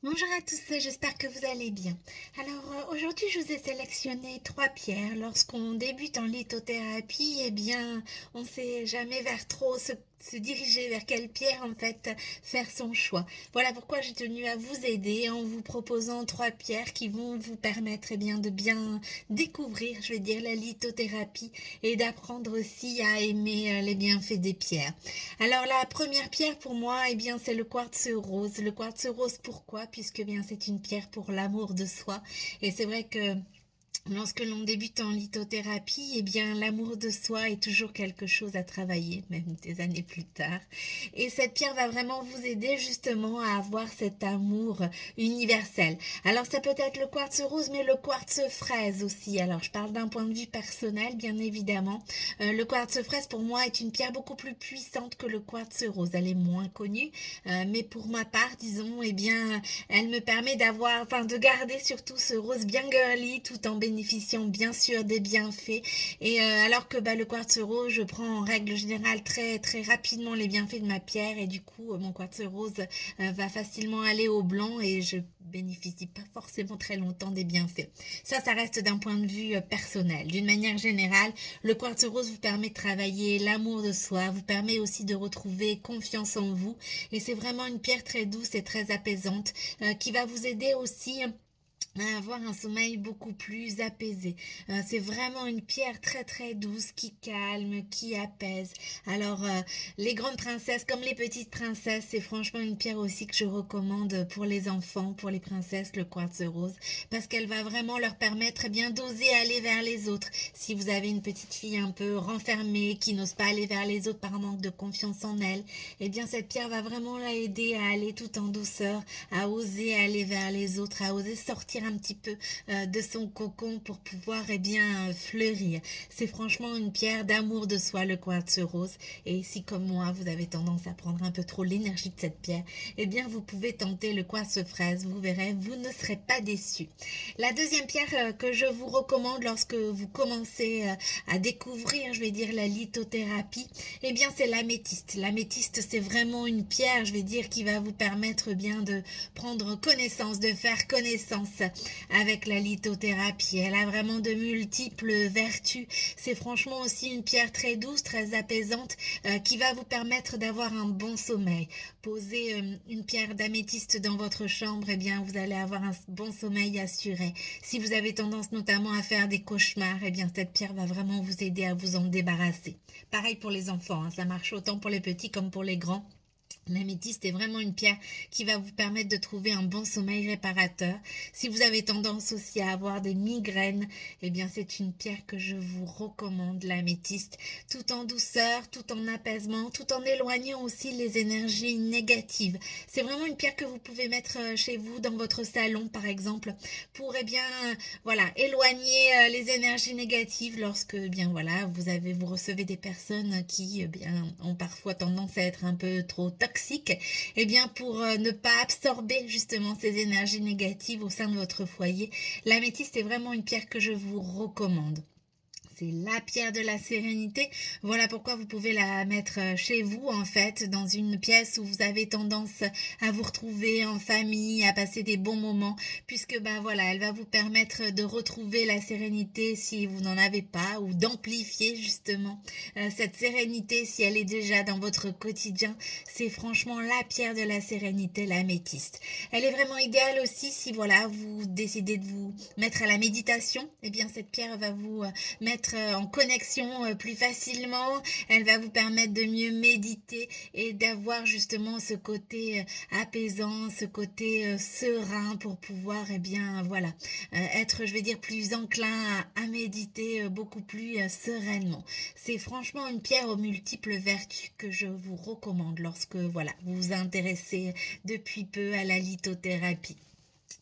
Bonjour à tous, j'espère que vous allez bien. Alors aujourd'hui je vous ai sélectionné trois pierres. Lorsqu'on débute en lithothérapie, eh bien on ne sait jamais vers trop se diriger vers quelle pierre en fait faire son choix. Voilà pourquoi j'ai tenu à vous aider en vous proposant trois pierres qui vont vous permettre de bien découvrir, je vais dire, la lithothérapie et d'apprendre aussi à aimer les bienfaits des pierres. Alors la première pierre pour moi, c'est le quartz rose. Le quartz rose, pourquoi? Puisque bien c'est une pierre pour l'amour de soi. Et c'est vrai que lorsque l'on débute en lithothérapie, l'amour de soi est toujours quelque chose à travailler, même des années plus tard. Et cette pierre va vraiment vous aider justement à avoir cet amour universel. Alors ça peut être le quartz rose, mais le quartz fraise aussi. Alors je parle d'un point de vue personnel, bien évidemment. Le quartz fraise pour moi est une pierre beaucoup plus puissante que le quartz rose. Elle est moins connue, mais pour ma part, disons, elle me permet de garder surtout ce rose bien girly, tout en bénéficiant bien sûr des bienfaits. Et alors que le quartz rose, je prends en règle générale très très rapidement les bienfaits de ma pierre, et du coup mon quartz rose va facilement aller au blanc et je bénéficie pas forcément très longtemps des bienfaits. Ça reste d'un point de vue personnel. D'une manière générale, le quartz rose vous permet de travailler l'amour de soi, vous permet aussi de retrouver confiance en vous, et c'est vraiment une pierre très douce et très apaisante qui va vous aider aussi à avoir un sommeil beaucoup plus apaisé. C'est vraiment une pierre très très douce qui calme, qui apaise. Alors les grandes princesses comme les petites princesses, c'est franchement une pierre aussi que je recommande pour les enfants, pour les princesses, le quartz rose, parce qu'elle va vraiment leur permettre d'oser aller vers les autres. Si vous avez une petite fille un peu renfermée, qui n'ose pas aller vers les autres par manque de confiance en elle, cette pierre va vraiment la aider à aller tout en douceur, à oser aller vers les autres, à oser sortir un petit peu de son cocon pour pouvoir fleurir. C'est franchement une pierre d'amour de soi, le quartz rose. Et si comme moi vous avez tendance à prendre un peu trop l'énergie de cette pierre, vous pouvez tenter le quartz fraise. Vous verrez, vous ne serez pas déçus. La deuxième pierre que je vous recommande lorsque vous commencez à découvrir, je vais dire, la lithothérapie, c'est l'améthyste. L'améthyste, c'est vraiment une pierre, je vais dire, qui va vous permettre de prendre connaissance, de faire connaissance avec la lithothérapie. Elle a vraiment de multiples vertus. C'est franchement aussi une pierre très douce, très apaisante, qui va vous permettre d'avoir un bon sommeil. Posez une pierre d'améthyste dans votre chambre, vous allez avoir un bon sommeil assuré. Si vous avez tendance notamment à faire des cauchemars, cette pierre va vraiment vous aider à vous en débarrasser. Pareil pour les enfants, ça marche autant pour les petits comme pour les grands. L'améthyste est vraiment une pierre qui va vous permettre de trouver un bon sommeil réparateur. Si vous avez tendance aussi à avoir des migraines, c'est une pierre que je vous recommande, l'améthyste, tout en douceur, tout en apaisement, tout en éloignant aussi les énergies négatives. C'est vraiment une pierre que vous pouvez mettre chez vous, dans votre salon par exemple, pour éloigner les énergies négatives lorsque vous recevez des personnes qui ont parfois tendance à être un peu trop toxiques, pour ne pas absorber justement ces énergies négatives au sein de votre foyer. L'améthyste est vraiment une pierre que je vous recommande. C'est la pierre de la sérénité. Voilà pourquoi vous pouvez la mettre chez vous, en fait, dans une pièce où vous avez tendance à vous retrouver en famille, à passer des bons moments, puisque elle va vous permettre de retrouver la sérénité si vous n'en avez pas, ou d'amplifier justement cette sérénité si elle est déjà dans votre quotidien. C'est franchement la pierre de la sérénité, l'améthyste. Elle est vraiment idéale aussi si vous décidez de vous mettre à la méditation. Cette pierre va vous mettre en connexion plus facilement, elle va vous permettre de mieux méditer et d'avoir justement ce côté apaisant, ce côté serein pour pouvoir être, je vais dire, plus enclin à méditer beaucoup plus sereinement. C'est franchement une pierre aux multiples vertus que je vous recommande lorsque vous vous intéressez depuis peu à la lithothérapie.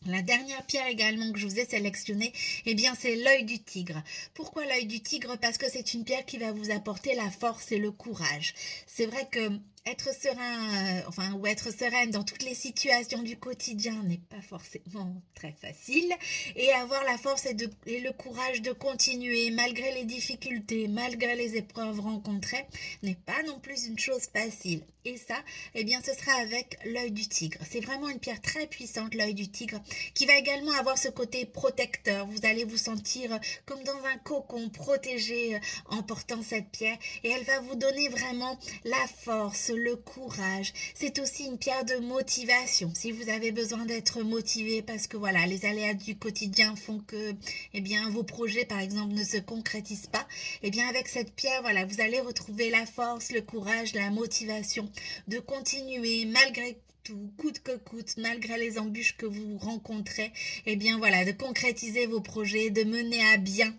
La dernière pierre également que je vous ai sélectionnée, c'est l'œil du tigre. Pourquoi l'œil du tigre? Parce que c'est une pierre qui va vous apporter la force et le courage. C'est vrai que être serein, ou être sereine dans toutes les situations du quotidien n'est pas forcément très facile. Et avoir la force et le courage de continuer malgré les difficultés, malgré les épreuves rencontrées, n'est pas non plus une chose facile. Et ça, eh bien, ce sera avec l'œil du tigre. C'est vraiment une pierre très puissante, l'œil du tigre, qui va également avoir ce côté protecteur. Vous allez vous sentir comme dans un cocon protégé en portant cette pierre. Et elle va vous donner vraiment la force, le courage. C'est aussi une pierre de motivation. Si vous avez besoin d'être motivé parce que voilà, les aléas du quotidien font que, eh bien, vos projets, par exemple, ne se concrétisent pas, eh bien, avec cette pierre, voilà, vous allez retrouver la force, le courage, la motivation de continuer malgré tout, coûte que coûte, malgré les embûches que vous rencontrez, eh bien voilà, de concrétiser vos projets, de mener à bien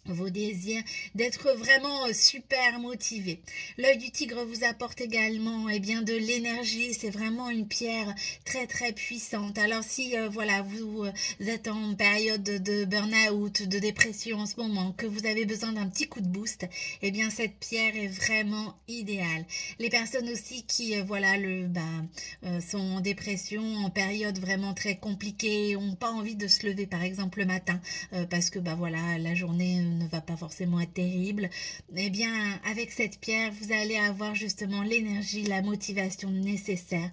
vos désirs, d'être vraiment super motivé. L'œil du tigre vous apporte également bien de l'énergie, c'est vraiment une pierre très très puissante. Alors si voilà, vous êtes en période de burn-out, de dépression en ce moment, que vous avez besoin d'un petit coup de boost, eh bien cette pierre est vraiment idéale. Les personnes aussi qui sont en dépression, en période vraiment très compliquée, n'ont pas envie de se lever par exemple le matin parce que la journée ne va pas forcément être terrible, eh bien avec cette pierre vous allez avoir justement l'énergie, la motivation nécessaire.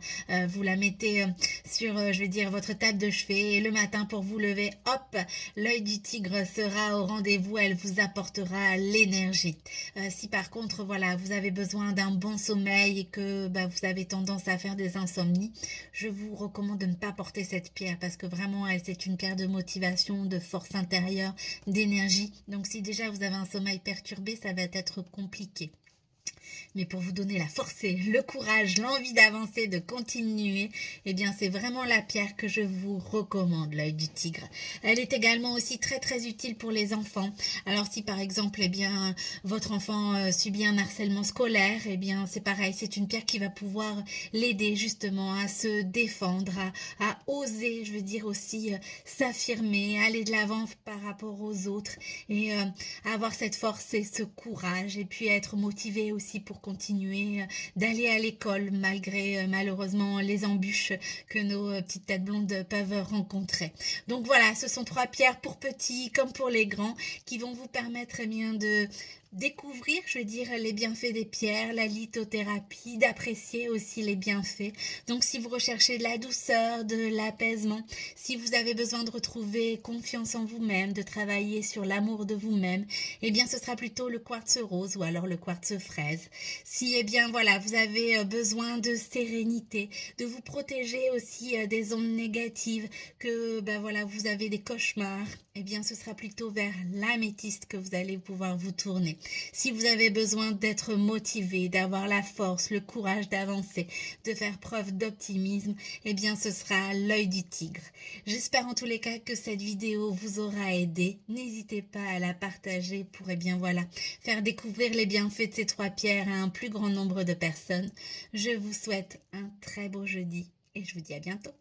Vous la mettez sur votre table de chevet et le matin pour vous lever, hop, l'œil du tigre sera au rendez-vous, elle vous apportera l'énergie. Si par contre voilà, vous avez besoin d'un bon sommeil et que vous avez tendance à faire des insomnies, je vous recommande de ne pas porter cette pierre parce que vraiment c'est une pierre de motivation, de force intérieure, d'énergie. Donc si déjà vous avez un sommeil perturbé, ça va être compliqué. Mais pour vous donner la force et le courage, l'envie d'avancer, de continuer, eh bien c'est vraiment la pierre que je vous recommande, l'œil du tigre. Elle est également aussi très très utile pour les enfants. Alors si par exemple votre enfant subit un harcèlement scolaire, eh bien c'est pareil, c'est une pierre qui va pouvoir l'aider justement à se défendre, à oser, aussi s'affirmer, aller de l'avant par rapport aux autres et avoir cette force et ce courage et puis être motivé aussi pour continuer d'aller à l'école malgré malheureusement les embûches que nos petites têtes blondes peuvent rencontrer. Donc voilà, ce sont 3 pierres pour petits comme pour les grands qui vont vous permettre de découvrir, les bienfaits des pierres, la lithothérapie, d'apprécier aussi les bienfaits. Donc si vous recherchez de la douceur, de l'apaisement, si vous avez besoin de retrouver confiance en vous-même, de travailler sur l'amour de vous-même, eh bien ce sera plutôt le quartz rose ou alors le quartz fraise. Si vous avez besoin de sérénité, de vous protéger aussi des ondes négatives, que vous avez des cauchemars, eh bien ce sera plutôt vers l'améthyste que vous allez pouvoir vous tourner. Si vous avez besoin d'être motivé, d'avoir la force, le courage d'avancer, de faire preuve d'optimisme, eh bien ce sera l'œil du tigre. J'espère en tous les cas que cette vidéo vous aura aidé. N'hésitez pas à la partager pour faire découvrir les bienfaits de ces 3 pierres à un plus grand nombre de personnes. Je vous souhaite un très beau jeudi et je vous dis à bientôt.